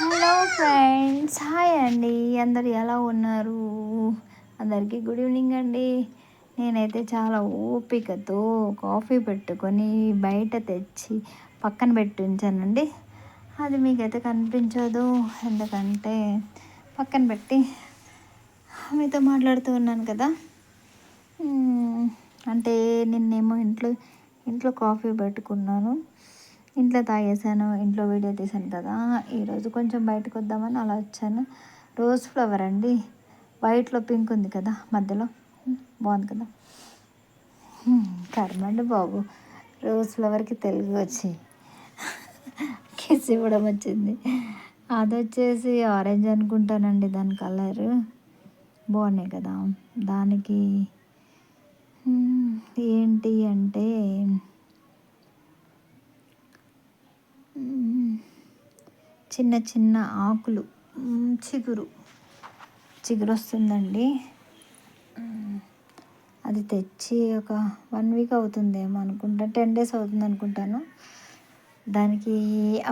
Hello friends, hi అండి. అందరు ఎలా ఉన్నారు? అందరికీ గుడ్ ఈవినింగ్ అండి. నేనైతే చాలా ఓపికతో కాఫీ పెట్టుకొని బయట తెచ్చి పక్కన పెట్టి ఉంచానండి. అది మీకైతే కనిపించదు, ఎందుకంటే పక్కన పెట్టి మీతో మాట్లాడుతూ ఉన్నాను కదా. అంటే నిన్నేమో ఇంట్లో కాఫీ పెట్టుకున్నాను, ఇంట్లో తాగేసాను, ఇంట్లో వీడియో తీసాను కదా. ఈరోజు కొంచెం బయటకు వద్దామని అలా వచ్చాను. రోజ్ ఫ్లవర్ అండి, వైట్లో పింక్ ఉంది కదా మధ్యలో, బాగుంది కదా. కర్మండి బాబు, రోజ్ ఫ్లవర్కి తెలుగు వచ్చి కిస్ ఇవ్వడం వచ్చింది. అది వచ్చేసి ఆరెంజ్ అనుకుంటానండి, దాని కలర్ బాగున్నాయి కదా. దానికి ఏంటి అంటే చిన్న చిన్న ఆకులు, చిగురు వస్తుందండి. అది తెచ్చి ఒక 1 వీక్ అవుతుందేమో అనుకుంటా, 10 days అవుతుంది అనుకుంటాను. దానికి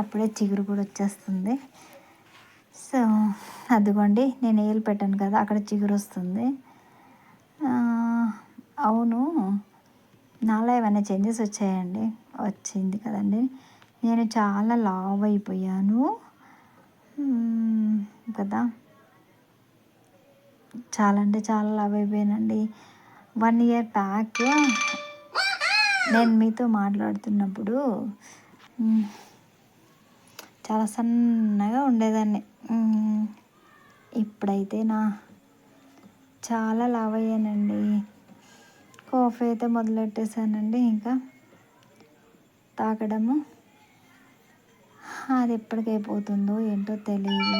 అప్పుడే చిగురు కూడా వచ్చేస్తుంది. సో అదిగోండి, నేను ఏలు పెట్టాను కదా, అక్కడ చిగురు వస్తుంది. అవును, నాలో ఏమైనా చేంజెస్ వచ్చాయండి? వచ్చింది కదండి. నేను చాలా లావ్ అయిపోయాను కదా. చాలా అంటే చాలా లావ్ అయిపోయానండి. 1 year బ్యాక్ నేను మీతో మాట్లాడుతున్నప్పుడు చాలా సన్నగా ఉండేదాన్ని. ఇప్పుడైతే చాలా లావ్ అయ్యానండి. కాఫీ అయితే మొదలెట్టేసానండి, ఇంకా తాగడము. అది ఎప్పటికైపోతుందో ఏంటో తెలియదు.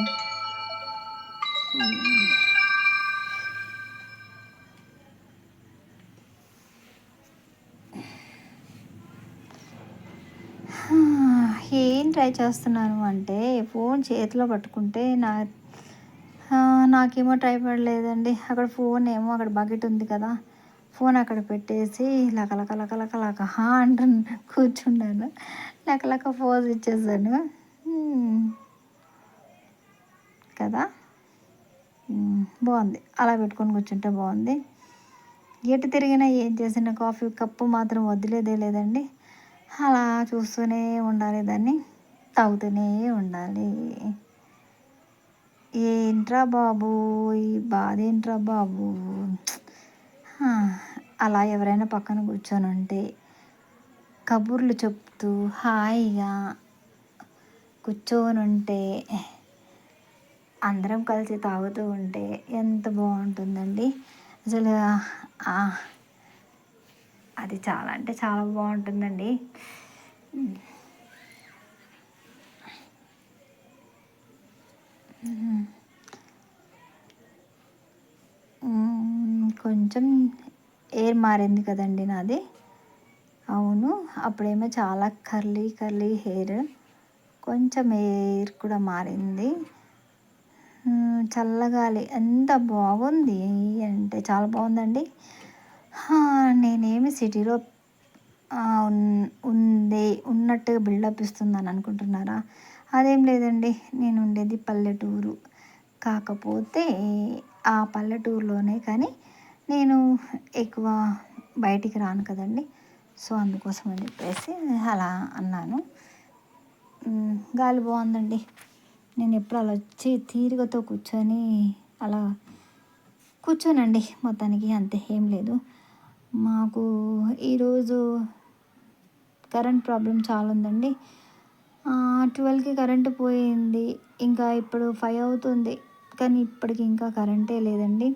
ఏం ట్రై చేస్తున్నాను అంటే, ఫోన్ చేతిలో పట్టుకుంటే నాకేమో ట్రైపాడ్ లేదండి. అక్కడ ఫోన్ ఏమో, అక్కడ బకెట్ ఉంది కదా, ఫోన్ అక్కడ పెట్టేసి లకలక లకలక లక అంటూ కూర్చున్నాను. లకలక పోజ్ ఇచ్చేసాను కదా. బాగుంది, అలా పెట్టుకొని కూర్చుంటే బాగుంది. ఎటు తిరిగినా ఏం చేసినా కాఫీ కప్పు మాత్రం వదిలేదే లేదండి. అలా చూస్తూనే ఉండాలి, దాన్ని తాగుతూనే ఉండాలి. ఏంట్రా బాబు, ఈ బాధ ఏంట్రా బాబు. అలా ఎవరైనా పక్కన కూర్చొని ఉంటే కబుర్లు చెప్తూ హాయిగా కూర్చొని ఉంటే, అందరం కలిసి తాగుతూ ఉంటే ఎంత బాగుంటుందండి అసలు. అది చాలా అంటే చాలా బాగుంటుందండి. కొంచెం ఎయిర్ మారింది కదండి నాది. అవును, అప్పుడేమో చాలా కర్లీ హెయిర్, కొంచెం ఎయిర్ కూడా మారింది. చల్లగాలి ఎంత బాగుంది అంటే చాలా బాగుందండి. నేనేమి సిటీలో ఉన్నట్టుగా బిల్డప్ ఇస్తుందని అనుకుంటున్నారా? అదేం లేదండి, నేను ఉండేది పల్లెటూరు. కాకపోతే ఆ పల్లెటూరులోనే కానీ నేను ఎక్కువ బయటికి రాను కదండి. సో అందుకోసం అని చెప్పేసి అలా అన్నాను. గాలి బాగుందండి. నేను ఎప్పుడు అలా వచ్చి తీరికతో కూర్చొని అలా కూర్చోనండి, మొత్తానికి అంతే, ఏం లేదు. మాకు ఈరోజు కరెంట్ ప్రాబ్లం చాలా ఉందండి. 12కి కరెంటు పోయింది, ఇంకా ఇప్పుడు 5 అవుతుంది, కానీ ఇప్పటికి ఇంకా కరెంటే లేదండి.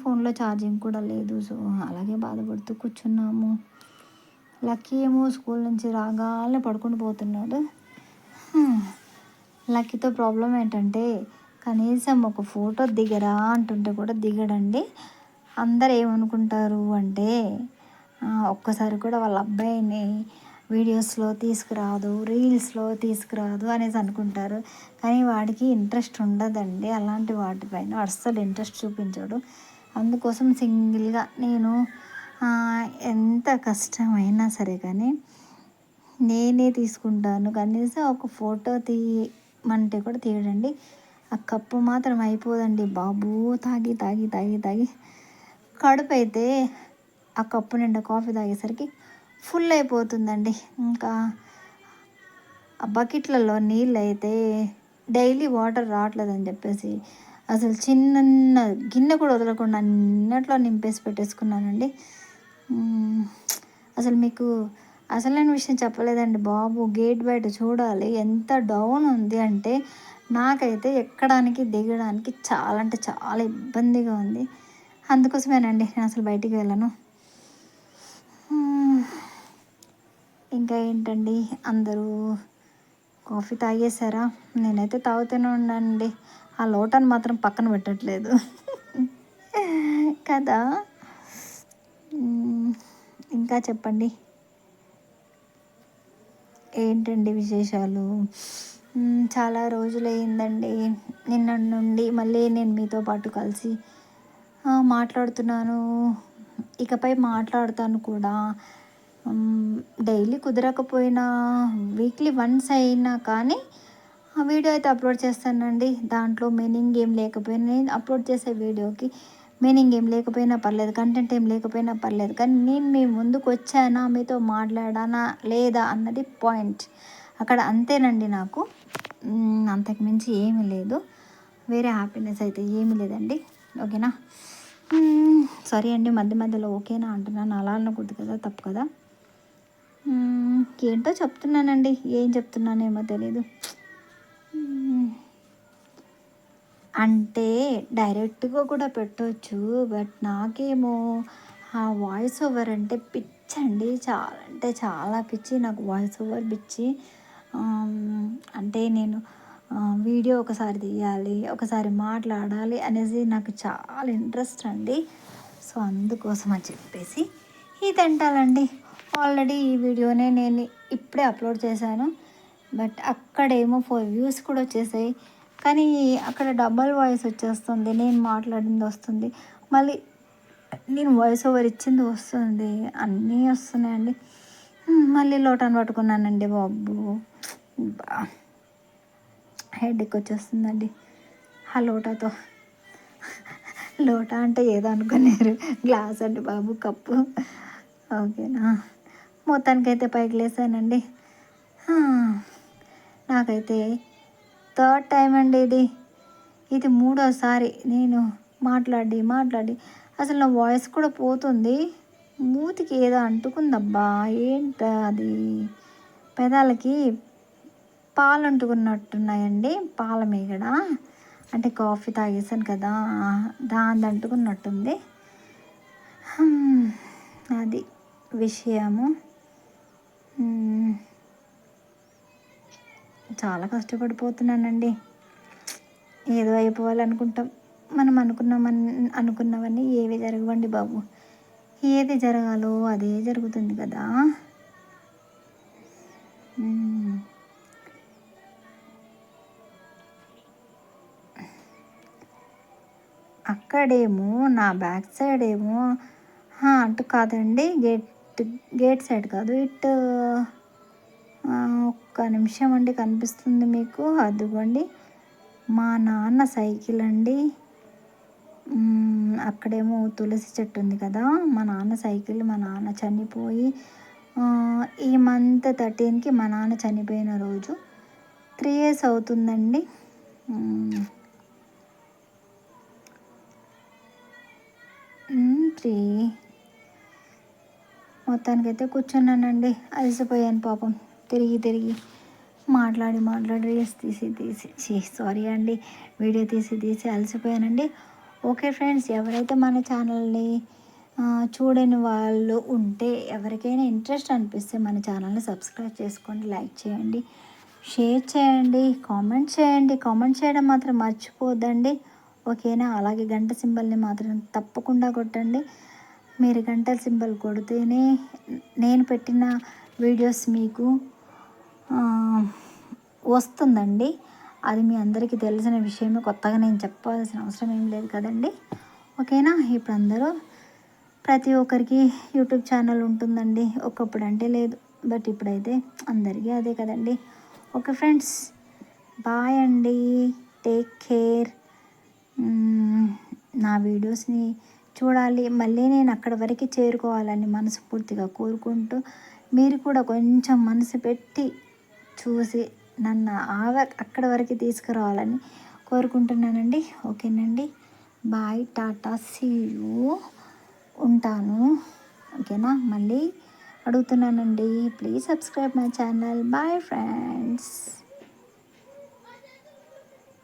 ఫోన్లో ఛార్జింగ్ కూడా లేదు. సో అలాగే బాధపడుతూ కూర్చున్నాము. లక్కీ ఏమో స్కూల్ నుంచి రాగానే పడుకొని పోతున్నాడు. లక్కీతో ప్రాబ్లం ఏంటంటే, కనీసం ఒక ఫోటో దిగరా అంటుంటే కూడా దిగడండి. అందరు ఏమనుకుంటారు అంటే, ఒక్కసారి కూడా వాళ్ళ అబ్బాయిని వీడియోస్లో తీసుకురాదు, రీల్స్లో తీసుకురాదు అనేసి అనుకుంటారు. కానీ వాడికి ఇంట్రెస్ట్ ఉండదండి, అలాంటి వాటిపైన అస్సలు ఇంట్రెస్ట్ చూపించాడు. అందుకోసం సింగిల్గా నేను ఎంత కష్టమైనా సరే కానీ నేనే తీసుకుంటాను. కనీసం ఒక ఫోటో తీయమంటే కూడా తీయడండి. ఆ కప్పు మాత్రం అయిపోదండి బాబు. తాగి తాగి తాగి తాగి కడుపు అయితే ఆ కప్పు నిండా కాఫీ తాగేసరికి ఫుల్ అయిపోతుందండి. ఇంకా ఆ బకెట్లలో నీళ్ళు అయితే డైలీ వాటర్ రావట్లేదని చెప్పేసి అసలు చిన్న గిన్నె కూడా వదలకుండా అన్నట్లో నింపేసి పెట్టేసుకున్నానండి. అసలు మీకు అసలైన విషయం చెప్పలేదండి బాబు. గేట్ బయట చూడాలి ఎంత డౌన్ ఉంది అంటే నాకైతే ఎక్కడానికి దిగడానికి చాలా అంటే చాలా ఇబ్బందిగా ఉంది. అందుకోసమేనండి నేను అసలు బయటికి వెళ్ళను. ఇంకా ఏంటండి, అందరూ కాఫీ తాగేశారా? నేనైతే తాగుతూనే ఉన్నానండి. ఆ లోటాను మాత్రం పక్కన పెట్టట్లేదు కదా. ఇంకా చెప్పండి, ఏంటండి విశేషాలు? చాలా రోజులైందండి నిన్న నుండి మళ్ళీ నేను మీతో పాటు కలిసి మాట్లాడుతున్నాను. ఇకపై మాట్లాడతాను కూడా. డైలీ కుదరకపోయినా వీక్లీ వన్స్ అయినా కానీ ఆ వీడియో అయితే అప్లోడ్ చేస్తానండి. దాంట్లో మీనింగ్ ఏం లేకపోయినా, నేను అప్లోడ్ చేసే వీడియోకి మీనింగ్ ఏం లేకపోయినా పర్లేదు, కంటెంట్ ఏం లేకపోయినా పర్లేదు, కానీ నేను మీ ముందుకు వచ్చానా, మీతో మాట్లాడానా లేదా అన్నది పాయింట్. అక్కడ అంతేనండి నాకు. అంతకుమించి ఏమీ లేదు. వేరే హ్యాపీనెస్ అయితే ఏమీ లేదండి. ఓకేనా. సారీ అండి, మధ్య మధ్యలో ఓకేనా అంటున్నాను. అలా అనకూడదు కదా, తప్పు కదా. ఏంటో చెప్తున్నానండి, ఏం చెప్తున్నానేమో తెలీదు. అంటే డైరెక్ట్గా కూడా పెట్టవచ్చు, బట్ నాకేమో ఆ వాయిస్ ఓవర్ అంటే పిచ్చండి. చాలా అంటే చాలా పిచ్చి నాకు వాయిస్ ఓవర్ పిచ్చి. అంటే నేను వీడియో ఒకసారి తీయాలి, ఒకసారి మాట్లాడాలి అనేసి నాకు చాలా ఇంట్రెస్ట్ అండి. సో అందుకోసం అని చెప్పేసి ఇది అంటానండి. ఆల్రెడీ ఈ వీడియోనే నేను ఇప్పుడే అప్లోడ్ చేశాను, బట్ అక్కడేమో 4 వ్యూస్ కూడా వచ్చేసాయి. కానీ అక్కడ డబల్ వాయిస్ వచ్చేస్తుంది, నేను మాట్లాడింది వస్తుంది, మళ్ళీ నేను వాయిస్ ఓవర్ ఇచ్చింది వస్తుంది, అన్నీ వస్తున్నాయండి. మళ్ళీ లోటాను పట్టుకున్నానండి బాబు. హెడేక్ వచ్చేస్తుందండి ఆ లోటాతో. లోటా అంటే ఏదో అనుకున్నారు, గ్లాస్ అండి బాబు, కప్పు. ఓకేనా. మొత్తానికైతే పైకి లేసానండి. నాకైతే థర్డ్ టైం అండి ఇది మూడోసారి నేను మాట్లాడి అసలు నా వాయిస్ కూడా పోతుంది. మూతికి ఏదో అంటుకుందబ్బా, ఏంట అది, పెదాలకి పాలు అంటుకున్నట్టున్నాయండి, పాల మీగడ. అంటే కాఫీ తాగేసాను కదా, దాన్ని అంటుకున్నట్టుంది. అది విషయము. చాలా కష్టపడిపోతున్నానండి. ఏదో అయిపోవాలనుకుంటాం, మనం అనుకున్నవన్నీ ఏవి జరగవండి బాబు. ఏది జరగాలో అదే జరుగుతుంది కదా. అక్కడేమో నా బ్యాక్ సైడ్ ఏమో అటు కాదండి, గేట్ సైడ్ కాదు, ఇటు ఒక్క నిమిషం అండి, కనిపిస్తుంది మీకు, అదిగోండి మా నాన్న సైకిల్ అండి. అక్కడేమో తులసి చెట్టు ఉంది కదా, మా నాన్న సైకిల్. మా నాన్న చనిపోయి ఈ మంత్ 13కి మా నాన్న చనిపోయిన రోజు 3 years అవుతుందండి. మొత్తానికైతే కూర్చున్నానండి, అలసిపోయాను పాపం. తిరిగి మాట్లాడి రీల్స్ తీసి సారీ అండి, వీడియో తీసి అలసిపోయానండి. ఓకే ఫ్రెండ్స్, ఎవరైతే మన ఛానల్ని చూడని వాళ్ళు ఉంటే, ఎవరికైనా ఇంట్రెస్ట్ అనిపిస్తే మన ఛానల్ని సబ్స్క్రైబ్ చేసుకోండి, లైక్ చేయండి, షేర్ చేయండి, కామెంట్ చేయండి. కామెంట్ చేయడం మాత్రం మర్చిపోద్దండి, ఓకేనా. అలాగే గంట సింబల్ని మాత్రం తప్పకుండా కొట్టండి. మీరు గంటల సింబల్ కొడితేనే నేను పెట్టిన వీడియోస్ మీకు వస్తుందండి. అది మీ అందరికీ తెలిసిన విషయమే, కొత్తగా నేను చెప్పాల్సిన అవసరం ఏం లేదు కదండి, ఓకేనా. ఇప్పుడు అందరూ ప్రతి ఒక్కరికి యూట్యూబ్ ఛానల్ ఉంటుందండి. ఒకప్పుడు అంటే లేదు, బట్ ఇప్పుడైతే అందరికీ అదే కదండి. ఓకే ఫ్రెండ్స్, బాయ్ అండి. Take care. నా వీడియోస్ని చూడాలి, మళ్ళీ నేను అక్కడి వరకు చేరుకోవాలని మనస్ఫూర్తిగా కోరుకుంటూ, మీరు కూడా కొంచెం మనసు పెట్టి చూసి నన్ను అక్కడి వరకు తీసుకురావాలని కోరుకుంటున్నానండి. ఓకేనండి. Bye, tata, see you. ఉంటాను. ఓకేనా. మళ్ళీ అడుగుతున్నానండి, please subscribe my channel. Bye friends.